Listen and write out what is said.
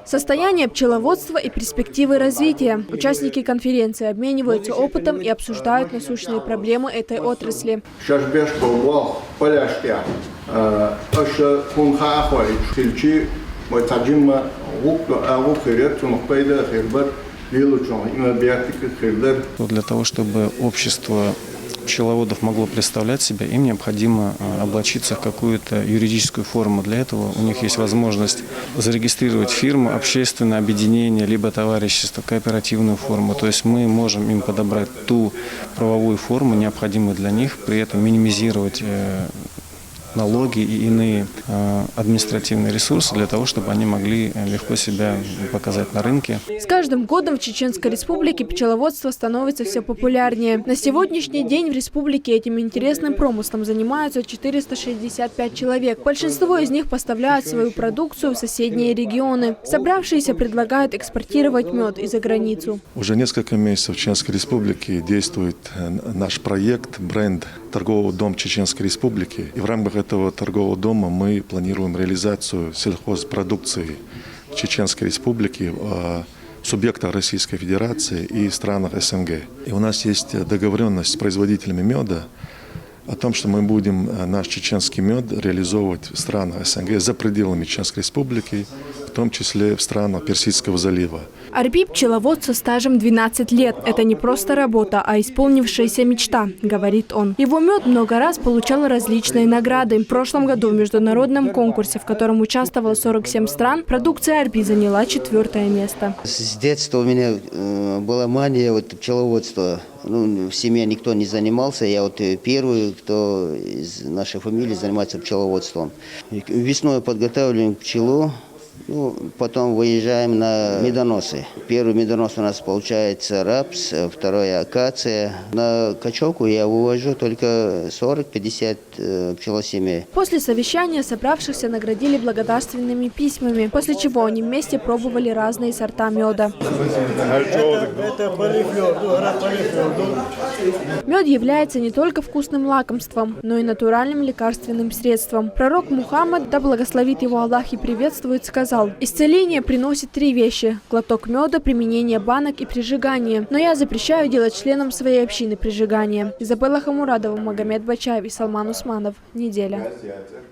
Состояние пчеловодства и перспективы развития. Участники конференции обмениваются опытом и обсуждают насущные проблемы этой отрасли. Для того, чтобы общество пчеловодов могло представлять себя, им необходимо облачиться в какую-то юридическую форму. Для этого у них есть возможность зарегистрировать фирму, общественное объединение, либо товарищество, кооперативную форму. То есть мы можем им подобрать ту правовую форму, необходимую для них, при этом минимизировать налоги и иные административные ресурсы для того, чтобы они могли легко себя показать на рынке. С каждым годом в Чеченской Республике пчеловодство становится все популярнее. На сегодняшний день в республике этим интересным промыслом занимаются 465 человек. Большинство из них поставляют свою продукцию в соседние регионы. Собравшиеся предлагают экспортировать мед и за границу. Уже несколько месяцев в Чеченской Республике действует наш проект, бренд торгового дома Чеченской Республики. И в рамках этого торгового дома мы планируем реализацию сельхозпродукции Чеченской Республики в субъектах Российской Федерации и странах СНГ. И у нас есть договоренность с производителями меда о том, что мы будем наш чеченский мед реализовывать в странах СНГ за пределами Чеченской Республики, в том числе в странах Персидского залива. Арби – пчеловод со стажем 12 лет. Это не просто работа, а исполнившаяся мечта, говорит он. Его мед много раз получал различные награды. В прошлом году в международном конкурсе, в котором участвовало 47 стран, продукция Арби заняла 4-е место. С детства у меня была мания пчеловодства. В семье никто не занимался. Я первый, кто из нашей фамилии занимается пчеловодством. Весной подготавливаем пчелу. Потом выезжаем на медоносы. Первый медонос у нас получается рапс, второй акация. На кочевку я вывожу только 40-50 пчелосемей. После совещания собравшихся наградили благодарственными письмами, после чего они вместе пробовали разные сорта меда. Мед является не только вкусным лакомством, но и натуральным лекарственным средством. Пророк Мухаммад, да благословит его Аллах и приветствует, сказал: «Исцеление приносит 3 вещи – глоток меда, применение банок и прижигание. Но я запрещаю делать членам своей общины прижигание». Изабелла Хамурадова, Магомед Бачаев и Салман Усманов. Неделя.